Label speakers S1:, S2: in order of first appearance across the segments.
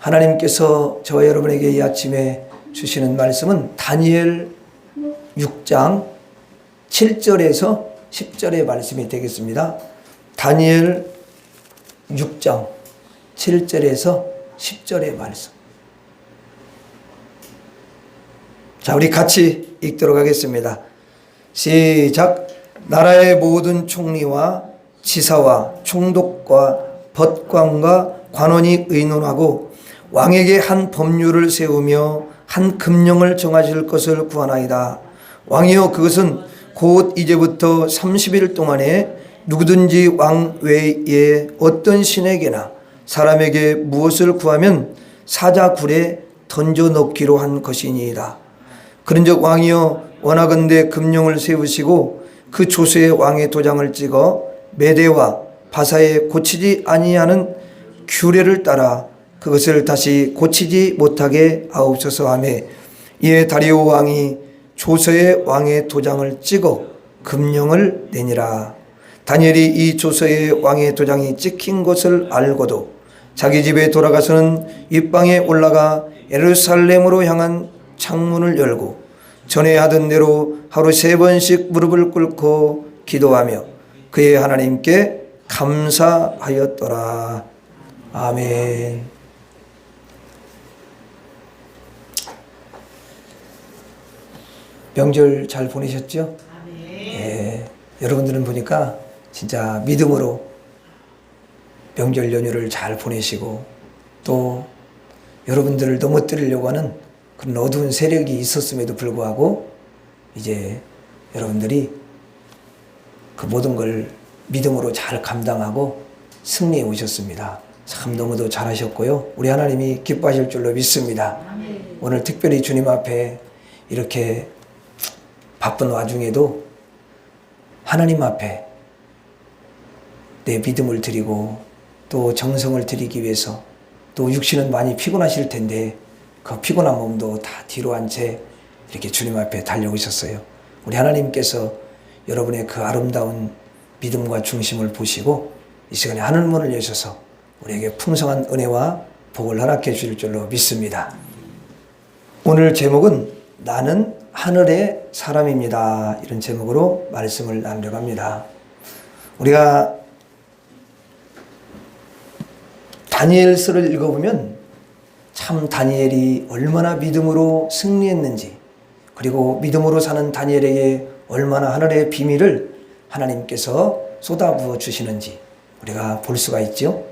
S1: 하나님께서 저와 여러분에게 이 아침에 주시는 말씀은 다니엘 6장 7절에서 10절의 말씀이 되겠습니다. 다니엘 6장 7절에서 10절의 말씀. 자, 우리 같이 읽도록 하겠습니다. 시작. 나라의 모든 총리와 지사와 총독과 법관과 관원이 의논하고 왕에게 한 법률을 세우며 한 금령을 정하실 것을 구하나이다. 왕이여, 그것은 곧 이제부터 30일 동안에 누구든지 왕 외에 어떤 신에게나 사람에게 무엇을 구하면 사자굴에 던져 넣기로 한 것이니이다. 그런즉 왕이여, 원하건대 금령을 세우시고 그 조서에 왕의 도장을 찍어 메대와 바사에 고치지 아니하는 규례를 따라 그것을 다시 고치지 못하게 하옵소서 하며, 이에 다리오 왕이 조서에 왕의 도장을 찍어 금령을 내니라. 다니엘이 이 조서에 왕의 도장이 찍힌 것을 알고도 자기 집에 돌아가서는 윗방에 올라가 예루살렘으로 향한 창문을 열고 전에 하던 대로 하루 3번씩 무릎을 꿇고 기도하며 그의 하나님께 감사하였더라. 아멘. 명절 잘 보내셨죠? 예, 여러분들은 보니까 진짜 믿음으로 명절 연휴를 잘 보내시고, 또 여러분들을 넘어뜨리려고 하는 그런 어두운 세력이 있었음에도 불구하고 이제 여러분들이 그 모든 걸 믿음으로 잘 감당하고 승리해 오셨습니다. 참 너무도 잘하셨고요. 우리 하나님이 기뻐하실 줄로 믿습니다. 오늘 특별히 주님 앞에 이렇게 바쁜 와중에도 하나님 앞에 내 믿음을 드리고 또 정성을 드리기 위해서, 또 육신은 많이 피곤하실 텐데 그 피곤한 몸도 다 뒤로 한 채 이렇게 주님 앞에 달려오셨어요. 우리 하나님께서 여러분의 그 아름다운 믿음과 중심을 보시고 이 시간에 하늘문을 여셔서 우리에게 풍성한 은혜와 복을 허락해 주실 줄로 믿습니다. 오늘 제목은 나는 하늘의 사람입니다. 이런 제목으로 말씀을 나누려고 합니다. 우리가 다니엘서를 읽어보면 참 다니엘이 얼마나 믿음으로 승리했는지, 그리고 믿음으로 사는 다니엘에게 얼마나 하늘의 비밀을 하나님께서 쏟아부어 주시는지 우리가 볼 수가 있죠.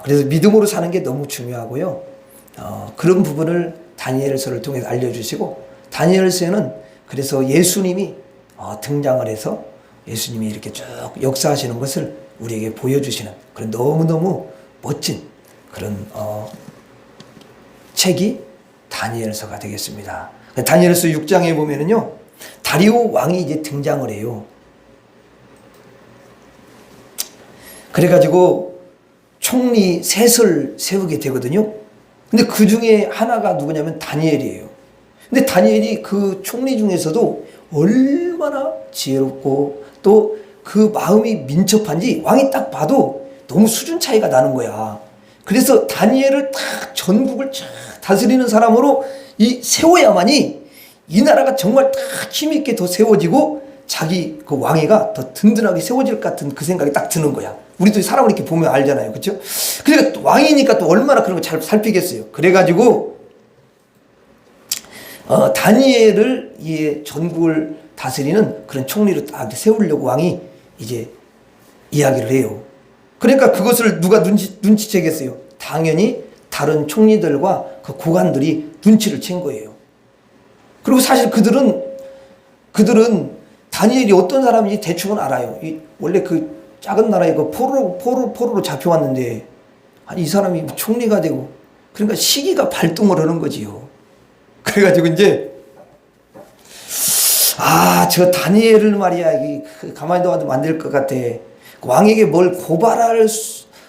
S1: 그래서 믿음으로 사는 게 너무 중요하고요. 그런 부분을 다니엘서를 통해서 알려주시고, 다니엘서에는 그래서 예수님이 등장을 해서 예수님이 이렇게 쭉 역사하시는 것을 우리에게 보여주시는 그런 너무너무 멋진 그런 책이 다니엘서가 되겠습니다. 다니엘서 6장에 보면은요, 다리오 왕이 이제 등장을 해요. 그래가지고 총리 셋을 세우게 되거든요. 근데 그 중에 하나가 누구냐면 다니엘이에요. 근데 다니엘이 그 총리 중에서도 얼마나 지혜롭고 또 그 마음이 민첩한지 왕이 딱 봐도 너무 수준 차이가 나는 거야. 그래서 다니엘을 딱 전국을 쫙 다스리는 사람으로 이 세워야만이 이 나라가 정말 딱 힘있게 더 세워지고 자기 그 왕위가 더 든든하게 세워질 것 같은 그 생각이 딱 드는 거야. 우리도 사람을 이렇게 보면 알잖아요. 그렇죠? 그러니까 또 왕이니까 또 얼마나 그런 거 잘 살피겠어요. 그래가지고 다니엘을 이 전국을 다스리는 그런 총리로 딱 세우려고 왕이 이제 이야기를 해요. 그러니까 그것을 누가 눈치채겠어요? 당연히 다른 총리들과 그 고관들이 눈치를 챈 거예요. 그리고 사실 그들은 다니엘이 어떤 사람인지 대충은 알아요. 원래 그 작은 나라에 그 포로로 잡혀왔는데, 아니 이 사람이 총리가 되고, 그러니까 시기가 발동을 하는 거지요. 그래가지고 이제 저 다니엘을 말이야, 가만히 둬도 안 될 것 같아. 왕에게 뭘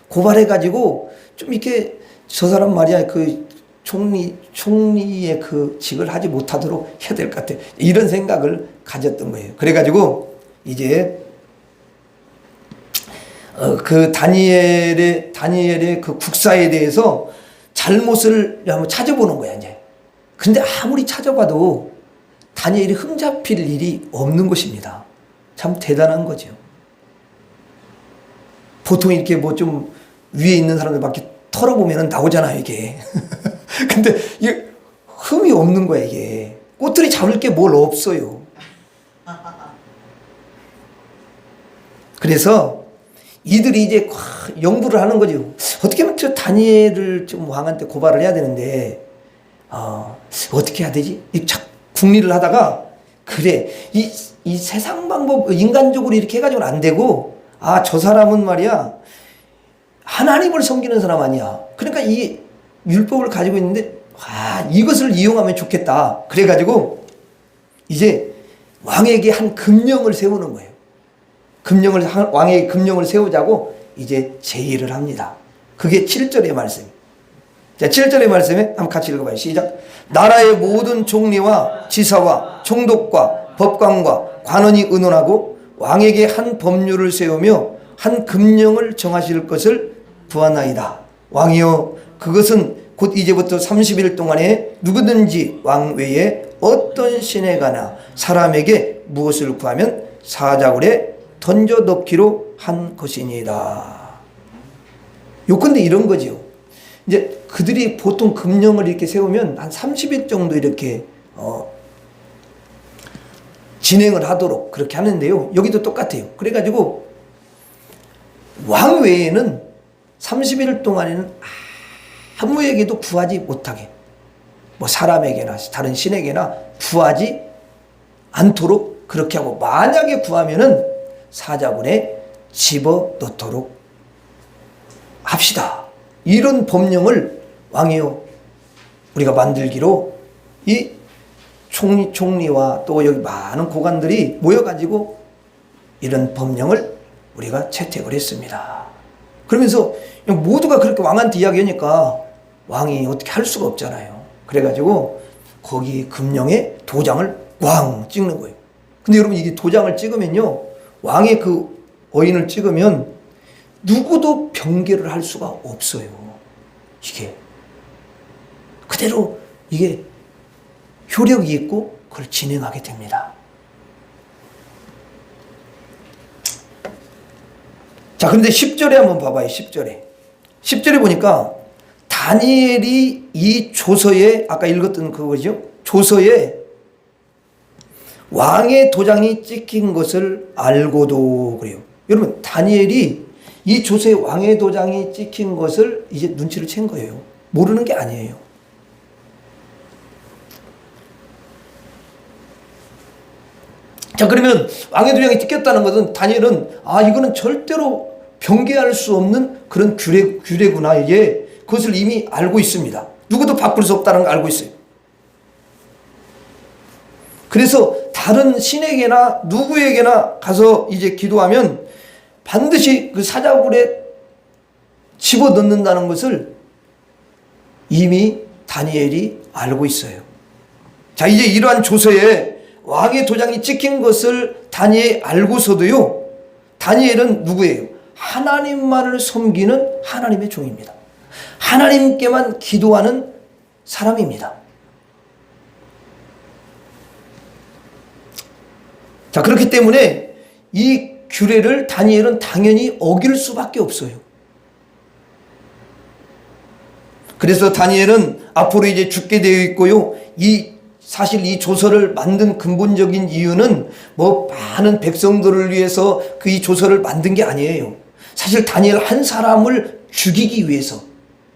S1: 고발해가지고 좀 이렇게 저 사람 말이야 그 총리의 그 직을 하지 못하도록 해야 될 것 같아. 이런 생각을 가졌던 거예요. 그래가지고 이제 그 다니엘의 그 국사에 대해서 잘못을 한번 찾아보는 거야, 이제. 근데 아무리 찾아봐도 다니엘이 흠잡힐 일이 없는 것입니다. 참 대단한 거죠. 보통 이렇게 뭐 좀 위에 있는 사람들 막 이렇게 털어보면 나오잖아요, 이게. 근데 이게 흠이 없는 거야, 이게. 꼬투리 잡을 게 뭘 없어요. 그래서 이들이 이제 연구를 하는 거죠. 어떻게 하면 저 다니엘을 좀 왕한테 고발을 해야 되는데, 어떻게 해야 되지? 궁리를 하다가, 그래, 이 세상 방법, 인간적으로 이렇게 해가지고는 안 되고, 저 사람은 말이야, 하나님을 섬기는 사람 아니야. 그러니까 이 율법을 가지고 있는데, 이것을 이용하면 좋겠다. 그래가지고, 이제 왕에게 한 금령을 세우는 거예요. 왕에게 금령을 세우자고 이제 제의를 합니다. 그게 7절의 말씀. 자, 7절의 말씀에 한번 같이 읽어봐요. 시작. 나라의 모든 총리와 지사와 총독과 법관과 관원이 의논하고 왕에게 한 법률을 세우며 한 금령을 정하실 것을 부하나이다. 왕이여, 그것은 곧 이제부터 30일 동안에 누구든지 왕 외에 어떤 신에 가나 사람에게 무엇을 구하면 사자굴에 던져 넣기로 한 것이니이다. 요건데 이런 거죠. 이제 그들이 보통 금령을 이렇게 세우면 한 30일 정도 이렇게 진행을 하도록 그렇게 하는데요. 여기도 똑같아요. 그래가지고 왕 외에는 30일 동안에는 아무에게도 구하지 못하게, 뭐 사람에게나 다른 신에게나 구하지 않도록 그렇게 하고, 만약에 구하면은 사자굴에 집어 넣도록 합시다. 이런 법령을 왕이요, 우리가 만들기로 이 총리와 또 여기 많은 고관들이 모여가지고 이런 법령을 우리가 채택을 했습니다. 그러면서 모두가 그렇게 왕한테 이야기하니까 왕이 어떻게 할 수가 없잖아요. 그래가지고 거기 금령에 도장을 꽝 찍는 거예요. 근데 여러분, 이게 도장을 찍으면요, 왕의 그 어인을 찍으면 누구도 변개를 할 수가 없어요. 이게 그대로 이게 효력이 있고 그걸 진행하게 됩니다. 자, 그런데 10절에 한번 봐봐요. 10절에 보니까 다니엘이 이 조서에, 아까 읽었던 그거죠, 조서에 왕의 도장이 찍힌 것을 알고도, 그래요. 여러분, 다니엘이 이 조서에 왕의 도장이 찍힌 것을 이제 눈치를 챈 거예요. 모르는 게 아니에요. 자, 그러면 왕의 도장이 찍혔다는 것은 다니엘은 이거는 절대로 변개할 수 없는 그런 규례구나, 이게. 그것을 이미 알고 있습니다. 누구도 바꿀 수 없다는 걸 알고 있어요. 그래서 다른 신에게나 누구에게나 가서 이제 기도하면 반드시 그 사자굴에 집어 넣는다는 것을 이미 다니엘이 알고 있어요. 자, 이제 이러한 조서에 왕의 도장이 찍힌 것을 다니엘이 알고서도요, 다니엘은 누구예요? 하나님만을 섬기는 하나님의 종입니다. 하나님께만 기도하는 사람입니다. 자, 그렇기 때문에 이 규례를 다니엘은 당연히 어길 수밖에 없어요. 그래서 다니엘은 앞으로 이제 죽게 되어 있고요, 사실 이 조서를 만든 근본적인 이유는 뭐 많은 백성들을 위해서 이 조서를 만든 게 아니에요. 사실 다니엘 한 사람을 죽이기 위해서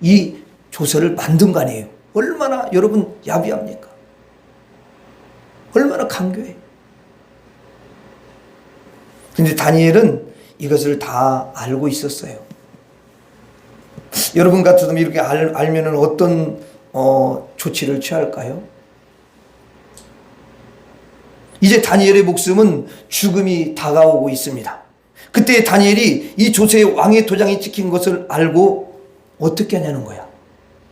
S1: 이 조서를 만든 거 아니에요. 얼마나 여러분 야비합니까? 얼마나 강교해요. 근데 다니엘은 이것을 다 알고 있었어요. 여러분 같으면 이렇게 알면은 어떤 조치를 취할까요? 이제 다니엘의 목숨은 죽음이 다가오고 있습니다. 그때 다니엘이 이 조서에 왕의 도장이 찍힌 것을 알고 어떻게 하냐는 거야.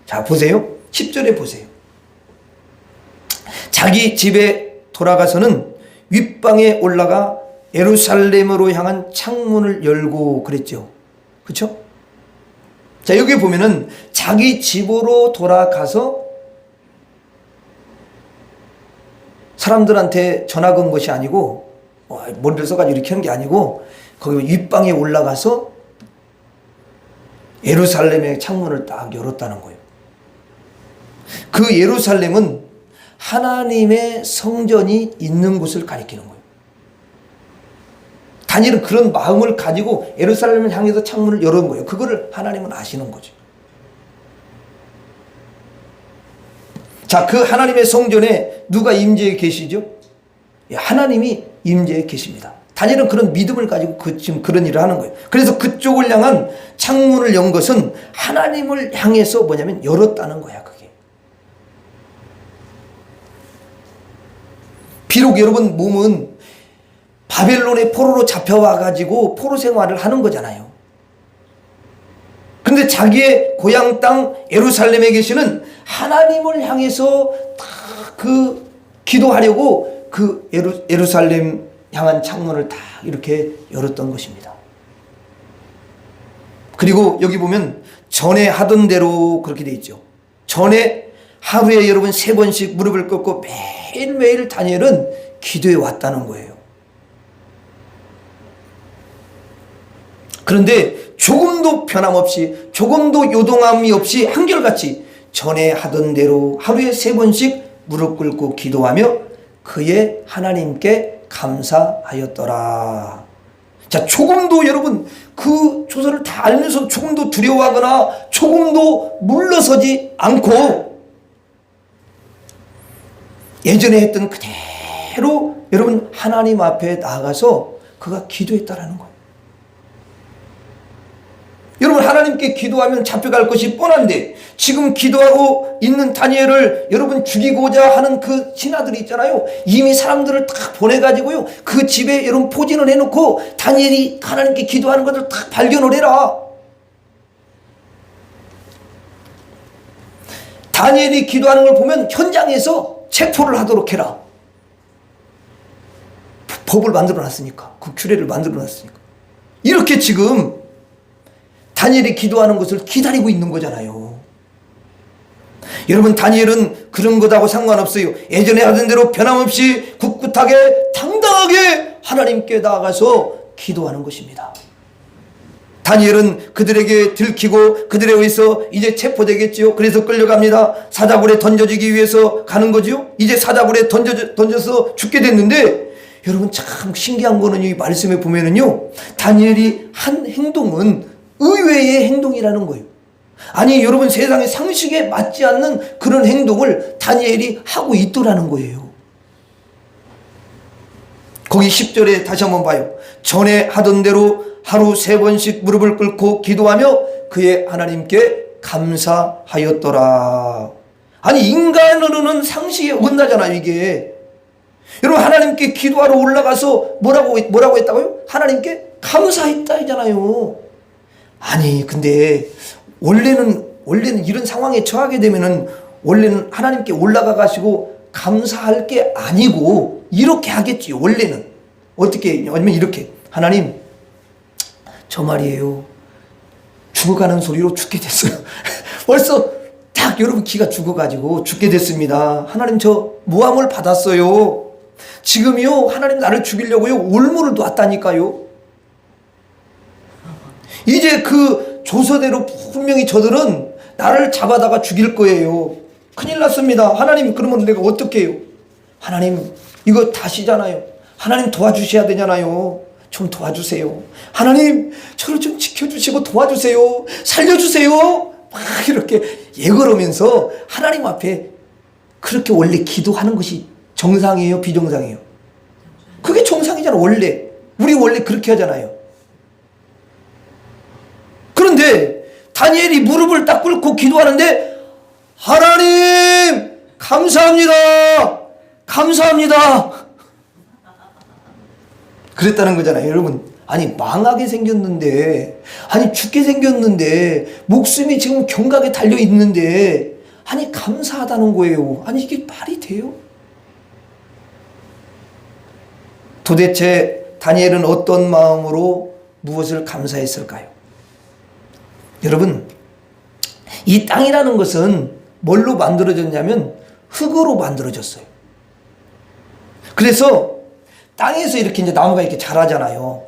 S1: 자, 보세요. 10절에 보세요. 자기 집에 돌아가서는 윗방에 올라가 예루살렘으로 향한 창문을 열고 그랬죠. 그렇죠? 자, 여기 보면은 자기 집으로 돌아가서 사람들한테 전화 건 것이 아니고 머리를 써가지고 이렇게 하는 게 아니고 거기 윗방에 올라가서 예루살렘의 창문을 딱 열었다는 거예요. 그 예루살렘은 하나님의 성전이 있는 곳을 가리키는 거예요. 다니엘은 그런 마음을 가지고 예루살렘을 향해서 창문을 열은 거예요. 그거를 하나님은 아시는 거죠. 자, 그 하나님의 성전에 누가 임재해 계시죠? 하나님이 임재해 계십니다. 다니엘은 그런 믿음을 가지고 지금 그런 일을 하는 거예요. 그래서 그쪽을 향한 창문을 연 것은 하나님을 향해서 뭐냐면 열었다는 거야, 그게. 비록 여러분 몸은 바벨론의 포로로 잡혀와가지고 포로 생활을 하는 거잖아요. 근데 자기의 고향 땅 예루살렘에 계시는 하나님을 향해서 다 그 기도하려고 그 예루살렘 향한 창문을 다 이렇게 열었던 것입니다. 그리고 여기 보면 전에 하던 대로 그렇게 돼 있죠. 전에 하루에 여러분 3번씩 무릎을 꿇고 매일매일 다니엘은 기도해 왔다는 거예요. 그런데 조금도 변함없이 조금도 요동함이 없이 한결같이 전에 하던 대로 하루에 3번씩 무릎 꿇고 기도하며 그의 하나님께 감사하였더라. 자, 조금도 여러분 그 조서를 다 알면서 조금도 두려워하거나 조금도 물러서지 않고 예전에 했던 그대로 여러분 하나님 앞에 나가서 그가 기도했다라는 거예요. 여러분 하나님께 기도하면 잡혀갈 것이 뻔한데 지금 기도하고 있는 다니엘을 여러분 죽이고자 하는 그 신하들이 있잖아요. 이미 사람들을 딱 보내가지고요. 그 집에 여러분 포진을 해놓고 다니엘이 하나님께 기도하는 것을 딱 발견을 해라. 다니엘이 기도하는 걸 보면 현장에서 체포를 하도록 해라. 법을 만들어놨으니까. 국추례를 만들어놨으니까. 이렇게 지금 다니엘이 기도하는 것을 기다리고 있는 거잖아요. 여러분 다니엘은 그런 것하고 상관없어요. 예전에 하던 대로 변함없이 꿋꿋하게 당당하게 하나님께 나아가서 기도하는 것입니다. 다니엘은 그들에게 들키고 그들에 의해서 이제 체포되겠지요. 그래서 끌려갑니다. 사자굴에 던져지기 위해서 가는 거죠. 이제 사자굴에 던져서 죽게 됐는데 여러분 참 신기한 거는 이 말씀에 보면은요. 다니엘이 한 행동은 의외의 행동이라는 거예요. 아니 여러분 세상의 상식에 맞지 않는 그런 행동을 다니엘이 하고 있더라는 거예요. 거기 10절에 다시 한번 봐요. 전에 하던 대로 하루 3번씩 무릎을 꿇고 기도하며 그의 하나님께 감사하였더라. 아니 인간으로는 상식에 어긋나잖아요 이게. 여러분 하나님께 기도하러 올라가서 뭐라고 했다고요? 하나님께 감사했다 하잖아요. 아니 근데 원래는 이런 상황에 처하게 되면은 원래는 하나님께 올라가 가시고 감사할 게 아니고 이렇게 하겠지요. 원래는 어떻게 아니면 이렇게 하나님 저 말이에요 죽어가는 소리로 죽게 됐어요. 벌써 딱 여러분 기가 죽어가지고 죽게 됐습니다. 하나님 저 모함을 받았어요. 지금요 하나님 나를 죽이려고요 올무를 놨다니까요. 이제 그 조서대로 분명히 저들은 나를 잡아다가 죽일 거예요. 큰일 났습니다. 하나님 그러면 내가 어떻게 해요? 하나님 이거 다시잖아요. 하나님 도와주셔야 되잖아요. 좀 도와주세요. 하나님 저를 좀 지켜주시고 도와주세요. 살려주세요. 막 이렇게 예걸으면서 하나님 앞에 그렇게 원래 기도하는 것이 정상이에요? 비정상이에요? 그게 정상이잖아 원래. 우리 원래 그렇게 하잖아요. 그런데 다니엘이 무릎을 딱 꿇고 기도하는데 하나님 감사합니다. 감사합니다. 그랬다는 거잖아요. 여러분 아니 망하게 생겼는데 아니 죽게 생겼는데 목숨이 지금 경각에 달려있는데 아니 감사하다는 거예요. 아니 이게 말이 돼요? 도대체 다니엘은 어떤 마음으로 무엇을 감사했을까요? 여러분 이 땅이라는 것은 뭘로 만들어졌냐면 흙으로 만들어졌어요. 그래서 땅에서 이렇게 이제 나무가 이렇게 자라잖아요.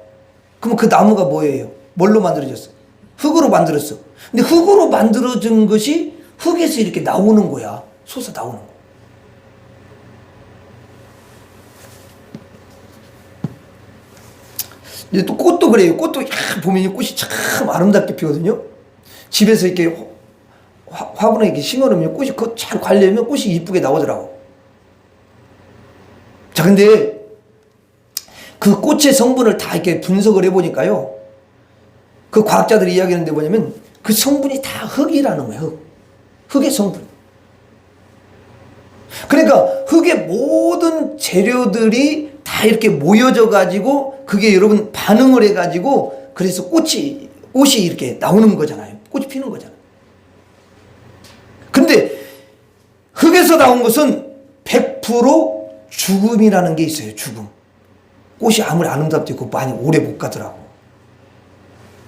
S1: 그럼 그 나무가 뭐예요? 뭘로 만들어졌어? 흙으로 만들었어. 근데 흙으로 만들어진 것이 흙에서 이렇게 나오는 거야. 솟아 나오는 거야. 이제 또 꽃도 그래요. 꽃도 보면 꽃이 참 아름답게 피거든요. 집에서 이렇게 화분에 이렇게 심어놓으면 꽃이 잘 관리하면 꽃이 이쁘게 나오더라고. 자, 근데 그 꽃의 성분을 다 이렇게 분석을 해보니까요. 그 과학자들이 이야기하는 데 뭐냐면 그 성분이 다 흙이라는 거예요. 흙의 성분. 그러니까 흙의 모든 재료들이 다 이렇게 모여져 가지고 그게 여러분 반응을 해 가지고 그래서 꽃이 이렇게 나오는 거잖아요. 꽃이 피는 거잖아요. 근데 흙에서 나온 것은 100% 죽음이라는 게 있어요. 죽음. 꽃이 아무리 아름답도 있고 많이 오래 못 가더라고.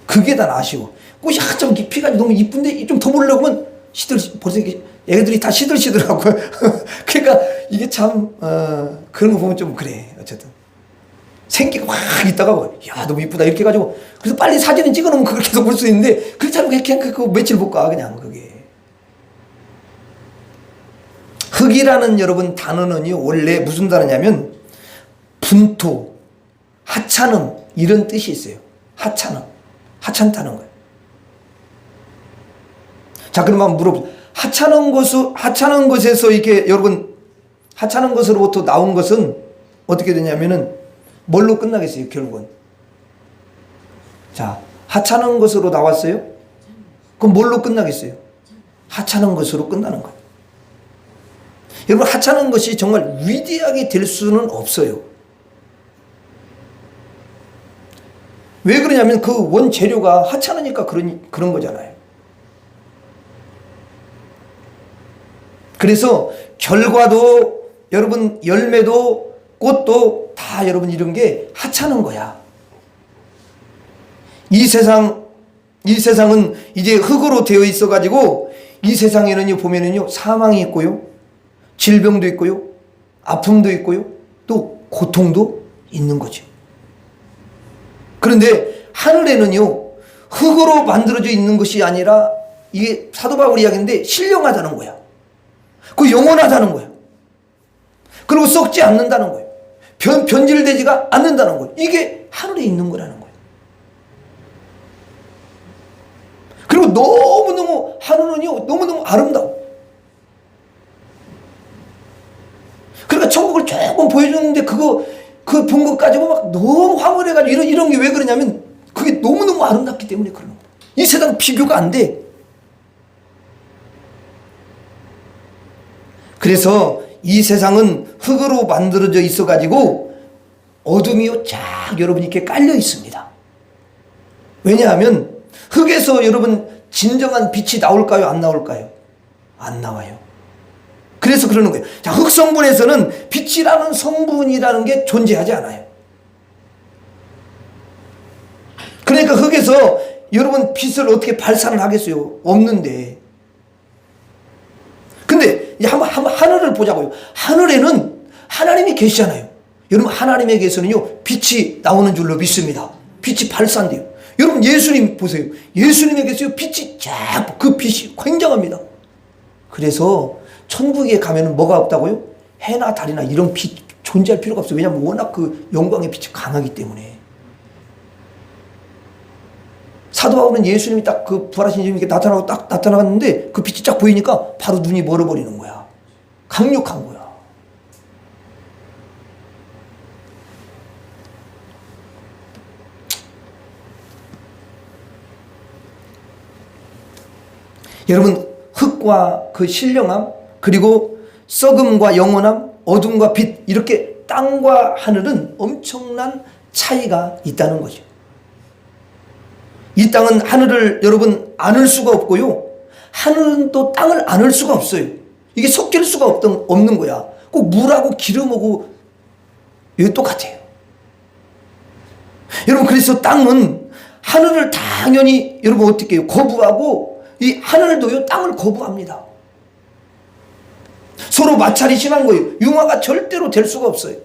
S1: 그게 다 아쉬워. 꽃이 한참 피가 너무 이쁜데 좀 더 보려고 하면 벌써 애들이 다 시들시들하고요. 그러니까 이게 참 그런 거 보면 좀 그래. 어쨌든 생기가 확 있다가 야 너무 이쁘다 이렇게 해가지고 그래서 빨리 사진을 찍어놓으면 그걸 계속 볼 수 있는데 그렇지 않으면 그냥 그 며칠 못 가 그냥 그게. 흙이라는 여러분 단어는요 원래 무슨 단어냐면 분토, 하찮음 이런 뜻이 있어요. 하찮다는 거예요. 자, 그럼 한번 물어보세요. 하찮은 것에서 이렇게 여러분 하찮은 것으로부터 나온 것은 어떻게 되냐면은 뭘로 끝나겠어요, 결국은? 자, 하찮은 것으로 나왔어요? 그럼 뭘로 끝나겠어요? 하찮은 것으로 끝나는 거예요. 여러분, 하찮은 것이 정말 위대하게 될 수는 없어요. 왜 그러냐면 그 원재료가 하찮으니까 그런 거잖아요. 그래서 결과도 여러분 열매도 꽃도 다 여러분 이런 게 하찮은 거야. 이 세상은 이제 흙으로 되어 있어 가지고 이 세상에는요 보면은요 사망이 있고요. 질병도 있고요. 아픔도 있고요. 또 고통도 있는 거죠. 그런데 하늘에는요 흙으로 만들어져 있는 것이 아니라 이게 사도 바울 이야기인데 신령하다는 거야. 그 영원하다는 거야. 그리고 썩지 않는다는 거예요. 변질되지가 않는다는 거예요. 이게 하늘에 있는 거라는 거예요. 그리고 너무너무 하늘은요 너무너무 아름다워. 그러니까 천국을 조금 보여주는데 그 본 것 가지고 막 너무 황홀해가지고 이런 게 왜 그러냐면 그게 너무너무 아름답기 때문에 그러는 거예요. 이 세상 비교가 안 돼. 그래서 이 세상은 흙으로 만들어져 있어가지고 어둠이요 쫙 여러분 이렇게 깔려 있습니다. 왜냐하면 흙에서 여러분 진정한 빛이 나올까요? 안 나올까요? 안 나와요. 그래서 그러는 거예요. 자, 흙 성분에서는 빛이라는 성분이라는 게 존재하지 않아요. 그러니까 흙에서 여러분 빛을 어떻게 발산을 하겠어요? 없는데. 근데 한번 하늘을 보자고요. 하늘에는 하나님이 계시잖아요. 여러분 하나님에게서는요 빛이 나오는 줄로 믿습니다. 빛이 발산돼요. 여러분 예수님 보세요. 예수님에게서요 빛이 쫙 그 빛이 굉장합니다. 그래서 천국에 가면은 뭐가 없다고요? 해나 달이나 이런 빛 존재할 필요가 없어요. 왜냐하면 워낙 그 영광의 빛이 강하기 때문에. 사도 바울은 예수님이 딱 그 부활하신 예수님께 나타나고 딱 나타났는데 그 빛이 쫙 보이니까 바로 눈이 멀어버리는 거야. 강력한 거야. 여러분 흙과 그 신령함 그리고 썩음과 영원함 어둠과 빛 이렇게 땅과 하늘은 엄청난 차이가 있다는 거죠. 이 땅은 하늘을 여러분 안을 수가 없고요. 하늘은 또 땅을 안을 수가 없어요. 이게 섞일 수가 없는 거야. 꼭 물하고 기름하고 이거 똑같아요. 여러분 그래서 땅은 하늘을 당연히 여러분 어떻게 해요? 거부하고 이 하늘도요 땅을 거부합니다. 서로 마찰이 심한 거예요. 융화가 절대로 될 수가 없어요.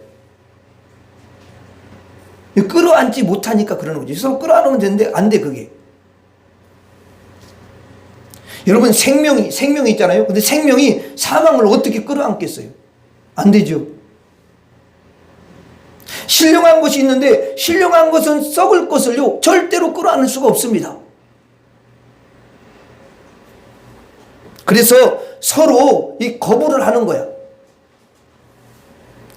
S1: 끌어안지 못하니까 그러는 거죠. 서로 끌어안으면 되는데 안 돼, 그게. 여러분, 생명이 있잖아요. 근데 생명이 사망을 어떻게 끌어안겠어요? 안 되죠. 신령한 것이 있는데 신령한 것은 썩을 것을요 절대로 끌어안을 수가 없습니다. 그래서 서로 이 거부를 하는 거야.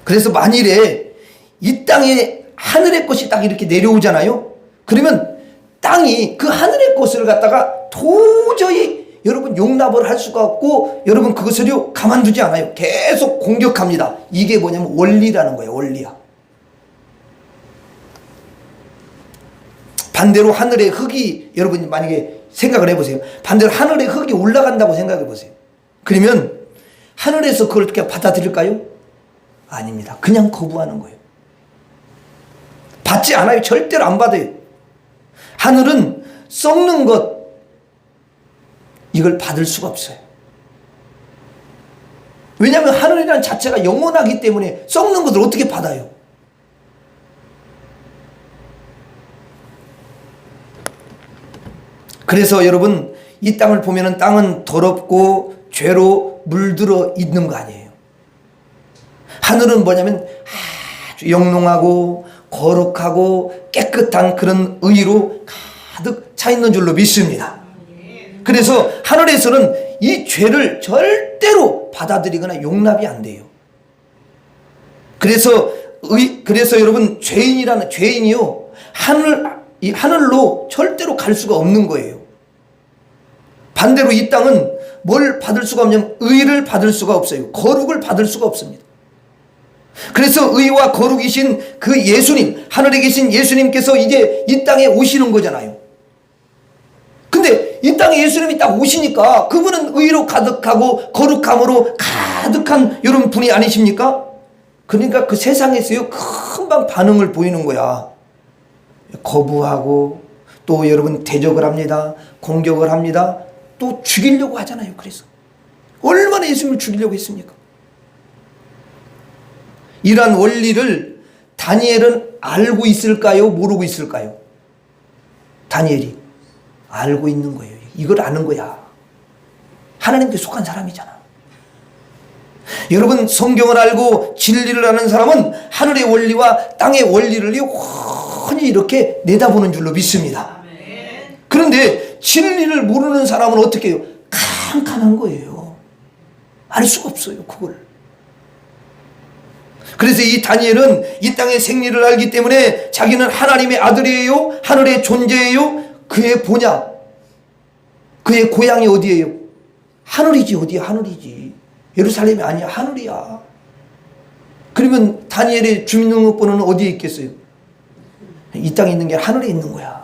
S1: 그래서 만일에 이 땅에 하늘의 것이 딱 이렇게 내려오잖아요. 그러면 땅이 그 하늘의 것을 갖다가 도저히 여러분 용납을 할 수가 없고 여러분 그것을요 가만두지 않아요. 계속 공격합니다. 이게 뭐냐면 원리라는 거예요. 원리야. 반대로 하늘의 흙이 여러분 만약에 생각을 해보세요. 반대로 하늘의 흙이 올라간다고 생각해 보세요. 그러면 하늘에서 그걸 어떻게 받아들일까요? 아닙니다. 그냥 거부하는 거예요. 받지 않아요. 절대로 안 받아요. 하늘은 썩는 것 이걸 받을 수가 없어요. 왜냐하면 하늘이라는 자체가 영원하기 때문에 썩는 것을 어떻게 받아요? 그래서 여러분 이 땅을 보면은 땅은 더럽고 죄로 물들어 있는 거 아니에요. 하늘은 뭐냐면 아주 영롱하고 거룩하고 깨끗한 그런 의로 가득 차 있는 줄로 믿습니다. 그래서 하늘에서는 이 죄를 절대로 받아들이거나 용납이 안 돼요. 그래서 여러분 죄인이요 하늘로 절대로 갈 수가 없는 거예요. 반대로 이 땅은 뭘 받을 수가 없냐면 의를 받을 수가 없어요. 거룩을 받을 수가 없습니다. 그래서 의와 거룩이신 그 예수님, 하늘에 계신 예수님께서 이제 이 땅에 오시는 거잖아요. 근데 이 땅에 예수님이 딱 오시니까 그분은 의로 가득하고 거룩함으로 가득한 이런 분이 아니십니까? 그러니까 그 세상에서요 금방 반응을 보이는 거야. 거부하고 또 여러분 대적을 합니다. 공격을 합니다. 또 죽이려고 하잖아요. 그래서 얼마나 예수님을 죽이려고 했습니까? 이러한 원리를 다니엘은 알고 있을까요? 모르고 있을까요? 다니엘이 알고 있는 거예요. 이걸 아는 거야. 하나님께 속한 사람이잖아. 여러분 성경을 알고 진리를 아는 사람은 하늘의 원리와 땅의 원리를 훤히 이렇게 내다보는 줄로 믿습니다. 그런데 진리를 모르는 사람은 어떻게 해요? 캄캄한 거예요. 알 수가 없어요. 그걸. 그래서 이 다니엘은 이 땅의 생리를 알기 때문에 자기는 하나님의 아들이에요. 하늘의 존재예요. 그의 본향, 그의 고향이 어디예요? 하늘이지. 어디야? 하늘이지. 예루살렘이 아니야. 하늘이야. 그러면 다니엘의 주민등록번호는 어디에 있겠어요? 이 땅에 있는 게 하늘에 있는 거야.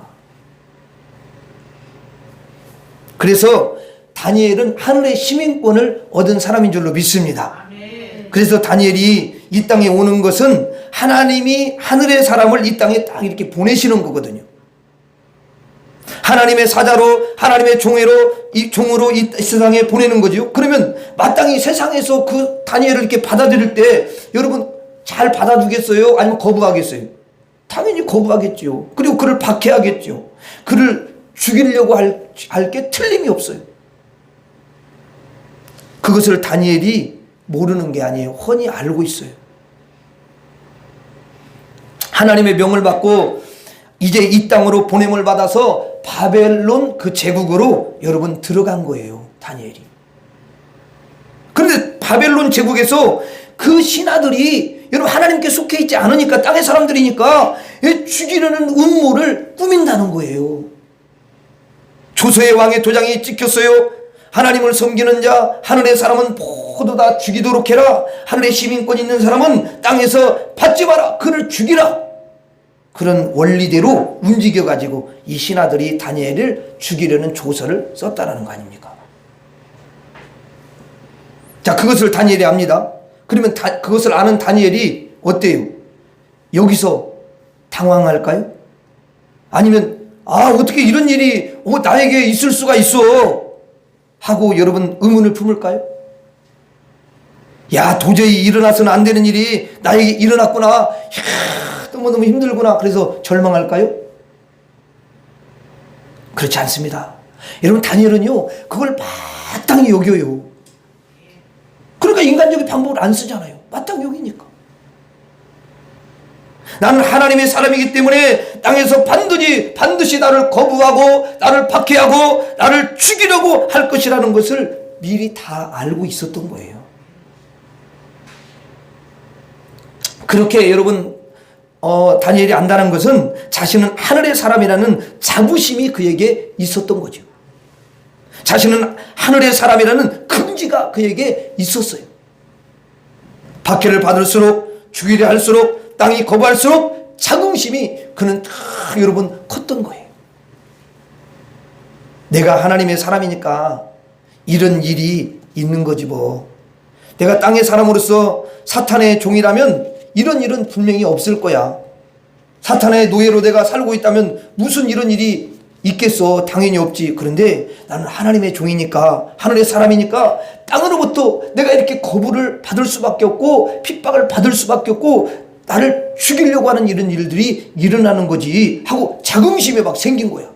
S1: 그래서 다니엘은 하늘의 시민권을 얻은 사람인 줄로 믿습니다. 그래서 다니엘이 이 땅에 오는 것은 하나님이 하늘의 사람을 이 땅에 딱 이렇게 보내시는 거거든요. 하나님의 사자로, 하나님의 종으로 이 세상에 보내는 거죠. 그러면 마땅히 세상에서 그 다니엘을 이렇게 받아들일 때 여러분 잘 받아주겠어요? 아니면 거부하겠어요? 당연히 거부하겠죠. 그리고 그를 박해하겠죠. 그를 죽이려고 할 게 틀림이 없어요. 그것을 다니엘이 모르는 게 아니에요. 훤히 알고 있어요. 하나님의 명을 받고 이제 이 땅으로 보냄을 받아서 바벨론 그 제국으로 여러분 들어간 거예요. 다니엘이. 그런데 바벨론 제국에서 그 신하들이 여러분 하나님께 속해 있지 않으니까 땅의 사람들이니까 죽이려는 음모를 꾸민다는 거예요. 조서의 왕의 도장이 찍혔어요. 하나님을 섬기는 자 하늘의 사람은 모두 다 죽이도록 해라. 하늘의 시민권 있는 사람은 땅에서 받지 마라. 그를 죽이라. 그런 원리대로 움직여가지고 이 신하들이 다니엘을 죽이려는 조서를 썼다라는 거 아닙니까? 자, 그것을 다니엘이 압니다. 그러면 그것을 아는 다니엘이 어때요? 여기서 당황할까요? 아니면 어떻게 이런 일이 나에게 있을 수가 있어. 하고 여러분 의문을 품을까요? 야, 도저히 일어나서는 안 되는 일이 나에게 일어났구나. 야, 너무너무 힘들구나. 그래서 절망할까요? 그렇지 않습니다. 여러분, 다니엘은요, 그걸 마땅히 여겨요. 그러니까 인간적인 방법을 안 쓰잖아요. 마땅히 여기니까. 나는 하나님의 사람이기 때문에 땅에서 반드시 나를 거부하고 나를 박해하고 나를 죽이려고 할 것이라는 것을 미리 다 알고 있었던 거예요. 그렇게 여러분 다니엘이 안다는 것은 자신은 하늘의 사람이라는 자부심이 그에게 있었던 거죠. 자신은 하늘의 사람이라는 긍지가 그에게 있었어요. 박해를 받을수록 죽이려 할수록 땅이 거부할수록 자긍심이 그는 여러분 컸던 거예요. 내가 하나님의 사람이니까 이런 일이 있는 거지 뭐. 내가 땅의 사람으로서 사탄의 종이라면 이런 일은 분명히 없을 거야. 사탄의 노예로 내가 살고 있다면 무슨 이런 일이 있겠어? 당연히 없지. 그런데 나는 하나님의 종이니까, 하늘의 사람이니까 땅으로부터 내가 이렇게 거부를 받을 수밖에 없고 핍박을 받을 수밖에 없고 나를 죽이려고 하는 이런 일들이 일어나는 거지 하고 자긍심이 막 생긴 거야.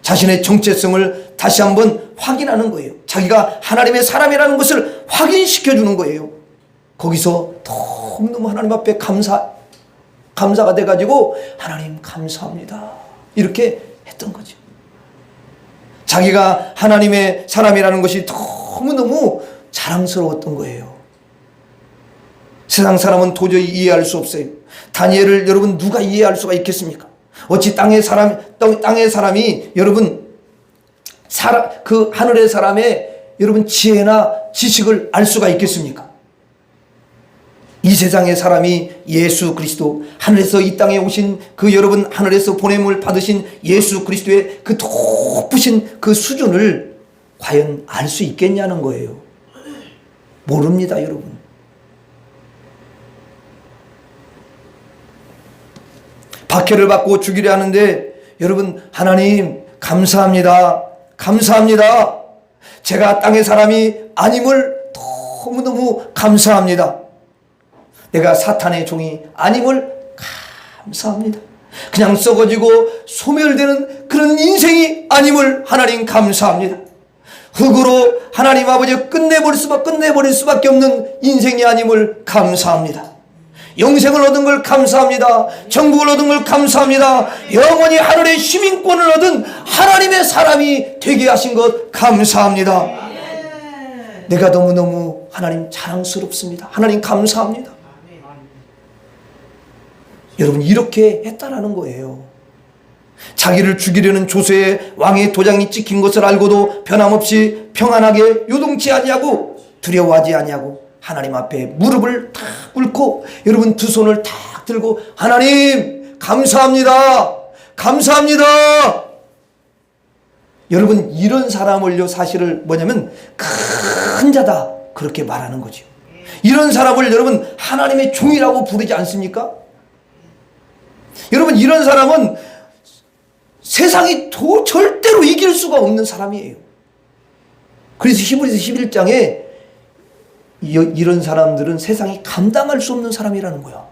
S1: 자신의 정체성을 다시 한번 확인하는 거예요. 자기가 하나님의 사람이라는 것을 확인시켜 주는 거예요. 거기서 너무너무 하나님 앞에 감사가 돼가지고 하나님 감사합니다 이렇게 했던 거죠. 자기가 하나님의 사람이라는 것이 너무너무 자랑스러웠던 거예요. 세상 사람은 도저히 이해할 수 없어요. 다니엘을 여러분 누가 이해할 수가 있겠습니까? 어찌 땅의 사람이 여러분 그 하늘의 사람의 여러분 지혜나 지식을 알 수가 있겠습니까? 이 세상의 사람이 예수 그리스도, 하늘에서 이 땅에 오신 그 여러분 하늘에서 보냄을 받으신 예수 그리스도의 그 높으신 그 수준을 과연 알 수 있겠냐는 거예요. 모릅니다, 여러분. 박해를 받고 죽이려 하는데 여러분 하나님 감사합니다. 감사합니다. 제가 땅의 사람이 아님을 너무너무 감사합니다. 내가 사탄의 종이 아님을 감사합니다. 그냥 썩어지고 소멸되는 그런 인생이 아님을 하나님 감사합니다. 흙으로 하나님 아버지 끝내버릴 수밖에 없는 인생이 아님을 감사합니다. 영생을 얻은 걸 감사합니다. 천국을 얻은 걸 감사합니다. 영원히 하늘의 시민권을 얻은 하나님의 사람이 되게 하신 것 감사합니다. 내가 너무너무 하나님 자랑스럽습니다. 하나님 감사합니다. 여러분 이렇게 했다라는 거예요. 자기를 죽이려는 조세의 왕의 도장이 찍힌 것을 알고도 변함없이 평안하게 요동치 아니하고 두려워하지 아니하고 하나님 앞에 무릎을 탁 꿇고 여러분 두 손을 탁 들고 하나님 감사합니다. 감사합니다. 여러분 이런 사람을요 사실을 뭐냐면 큰 자다 그렇게 말하는 거죠. 이런 사람을 여러분 하나님의 종이라고 부르지 않습니까? 여러분 이런 사람은 세상이 절대로 이길 수가 없는 사람이에요. 그래서 히브리서 11장에 이런 사람들은 세상이 감당할 수 없는 사람이라는 거야.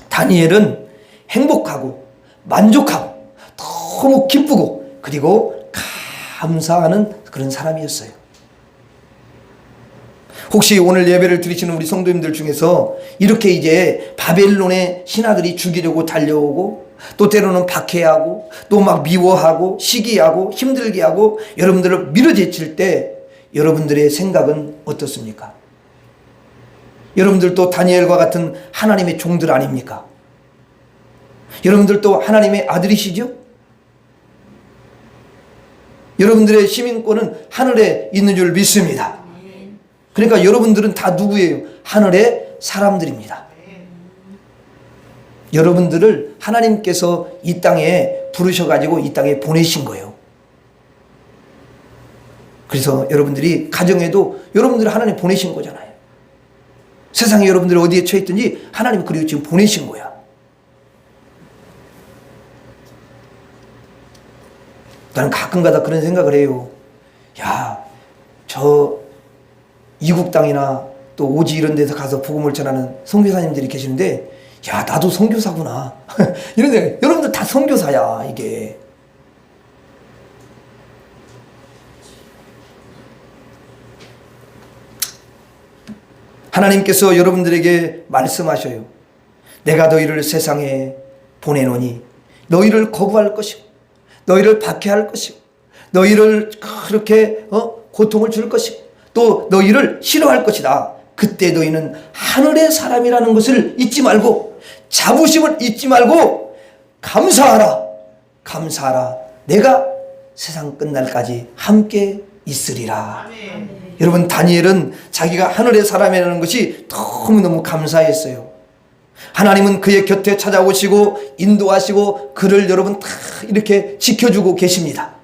S1: 다니엘은 행복하고 만족하고 너무 기쁘고 그리고 감사하는 그런 사람이었어요. 혹시 오늘 예배를 드리시는 우리 성도님들 중에서 이렇게 이제 바벨론의 신하들이 죽이려고 달려오고 또 때로는 박해하고 또 막 미워하고 시기하고 힘들게 하고 여러분들을 밀어제칠 때 여러분들의 생각은 어떻습니까? 여러분들도 다니엘과 같은 하나님의 종들 아닙니까? 여러분들도 하나님의 아들이시죠? 여러분들의 시민권은 하늘에 있는 줄 믿습니다. 그러니까 여러분들은 다 누구예요? 하늘의 사람들입니다. 여러분들을 하나님께서 이 땅에 부르셔가지고 이 땅에 보내신 거예요. 그래서 여러분들이 가정에도 여러분들을 하나님 보내신 거잖아요. 세상에 여러분들이 어디에 처해 있든지 하나님이 그리고 지금 보내신 거야. 나는 가끔가다 그런 생각을 해요. 야, 저 이국 땅이나 또 오지 이런 데서 가서 복음을 전하는 선교사님들이 계시는데, 야, 나도 선교사구나. 이런 생각. 여러분들 다 선교사야, 이게. 하나님께서 여러분들에게 말씀하셔요. 내가 너희를 세상에 보내노니 너희를 거부할 것이고 너희를 박해할 것이고 너희를 그렇게 고통을 줄 것이고 또 너희를 싫어할 것이다. 그때 너희는 하늘의 사람이라는 것을 잊지 말고 자부심을 잊지 말고 감사하라. 감사하라. 내가 세상 끝날까지 함께 있으리라. 아멘. 여러분, 다니엘은 자기가 하늘의 사람이라는 것이 너무너무 감사했어요. 하나님은 그의 곁에 찾아오시고 인도하시고 그를 여러분 다 이렇게 지켜주고 계십니다.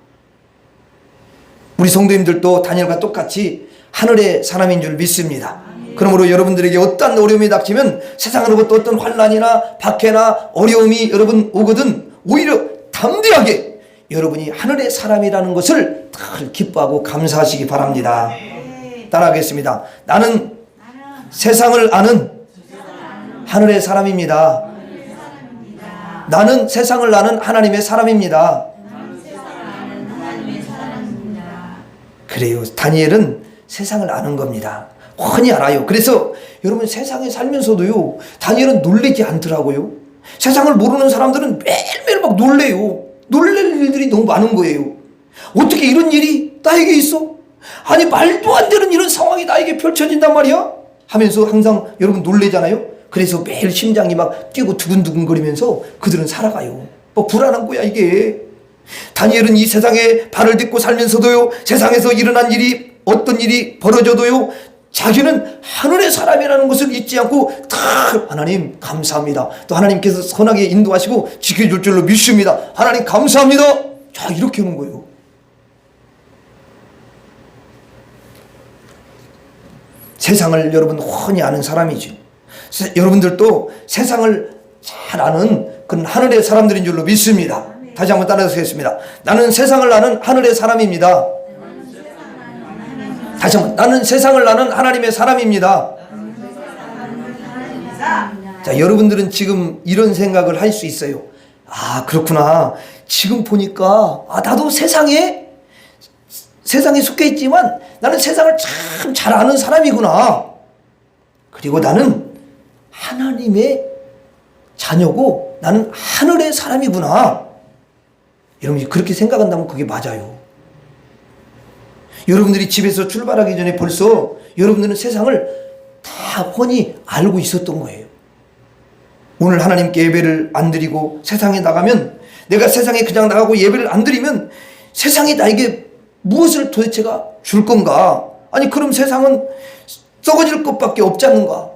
S1: 우리 성도님들도 다니엘과 똑같이 하늘의 사람인 줄 믿습니다. 그러므로 여러분들에게 어떤 어려움이 닥치면 세상으로부터 어떤 환난이나 박해나 어려움이 여러분 오거든 오히려 담대하게 여러분이 하늘의 사람이라는 것을 늘 기뻐하고 감사하시기 바랍니다. 따라하겠습니다. 나는 세상을 아는 하늘의 사람입니다. 나는 세상을 아는 하나님의 사람입니다. 그래요. 다니엘은 세상을 아는 겁니다. 훤히 알아요. 그래서 여러분 세상에 살면서도요, 다니엘은 놀라지 않더라고요. 세상을 모르는 사람들은 매일매일 막 놀래요. 놀랄 일들이 너무 많은 거예요. 어떻게 이런 일이 나에게 있어? 아니, 말도 안 되는 이런 상황이 나에게 펼쳐진단 말이야? 하면서 항상 여러분 놀래잖아요. 그래서 매일 심장이 막 뛰고 두근두근거리면서 그들은 살아가요. 뭐 불안한 거야 이게. 다니엘은 이 세상에 발을 딛고 살면서도요, 세상에서 일어난 일이 어떤 일이 벌어져도요, 자기는 하늘의 사람이라는 것을 잊지 않고 다 하나님 감사합니다. 또 하나님께서 선하게 인도하시고 지켜줄 줄로 믿습니다. 하나님 감사합니다. 자, 이렇게 하는 거예요. 세상을 여러분 훤히 아는 사람이죠. 여러분들도 세상을 잘 아는 그런 하늘의 사람들인 줄로 믿습니다. 다시 한번 따라서 하겠습니다. 나는 세상을 아는 하늘의 사람입니다. 다시 한번, 나는 세상을 아는 하나님의 사람입니다. 자, 여러분들은 지금 이런 생각을 할 수 있어요. 아, 그렇구나. 지금 보니까 나도 세상에 속해 있지만 나는 세상을 참 잘 아는 사람이구나. 그리고 나는 하나님의 자녀고 나는 하늘의 사람이구나. 여러분이 그렇게 생각한다면 그게 맞아요. 여러분들이 집에서 출발하기 전에 벌써 여러분들은 세상을 다 훤히 알고 있었던 거예요. 오늘 하나님께 예배를 안 드리고 세상에 나가면, 내가 세상에 그냥 나가고 예배를 안 드리면 세상이 나에게 무엇을 도대체가 줄 건가? 아니, 그럼 세상은 썩어질 것밖에 없지 않는가?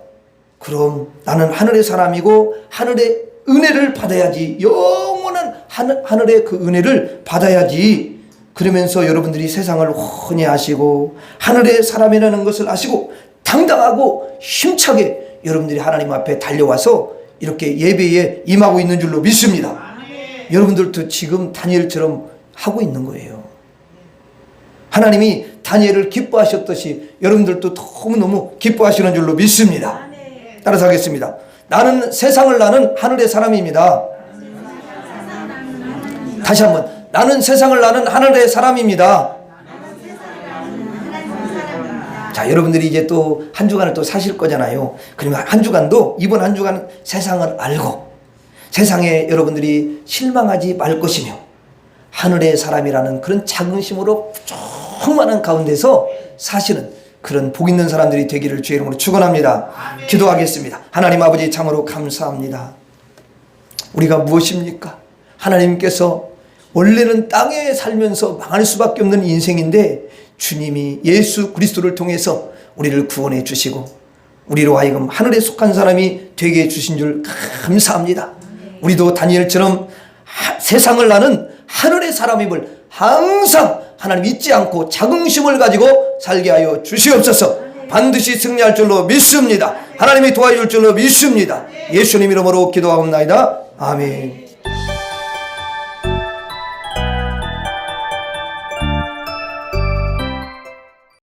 S1: 그럼 나는 하늘의 사람이고 하늘의 은혜를 받아야지. 영원한 하늘의 그 은혜를 받아야지. 그러면서 여러분들이 세상을 훤히 아시고 하늘의 사람이라는 것을 아시고 당당하고 힘차게 여러분들이 하나님 앞에 달려와서 이렇게 예배에 임하고 있는 줄로 믿습니다. 여러분들도 지금 다니엘처럼 하고 있는 거예요. 하나님이 다니엘을 기뻐하셨듯이 여러분들도 너무너무 기뻐하시는 줄로 믿습니다. 따라서 하겠습니다. 나는 세상을 아는 하늘의 사람입니다. 다시 한번, 나는 세상을 아는 하늘의 사람입니다. 자, 여러분들이 이제 또 한 주간을 또 사실 거잖아요. 그러면 한 주간도, 이번 한 주간은 세상을 알고 세상에 여러분들이 실망하지 말 것이며 하늘의 사람이라는 그런 자긍심으로 충만한 가운데서 사시는 그런 복 있는 사람들이 되기를 주의 이름으로 축원합니다. 기도하겠습니다. 하나님 아버지, 참으로 감사합니다. 우리가 무엇입니까? 하나님께서 원래는 땅에 살면서 망할 수밖에 없는 인생인데 주님이 예수 그리스도를 통해서 우리를 구원해 주시고 우리로 하여금 하늘에 속한 사람이 되게 해주신 줄 감사합니다. 우리도 다니엘처럼 세상을 아는 하늘의 사람임을 항상 하나님 잊지 않고 자긍심을 가지고 살게 하여 주시옵소서. 반드시 승리할 줄로 믿습니다. 하나님이 도와줄 줄로 믿습니다. 예수님 이름으로 기도하옵나이다. 아멘.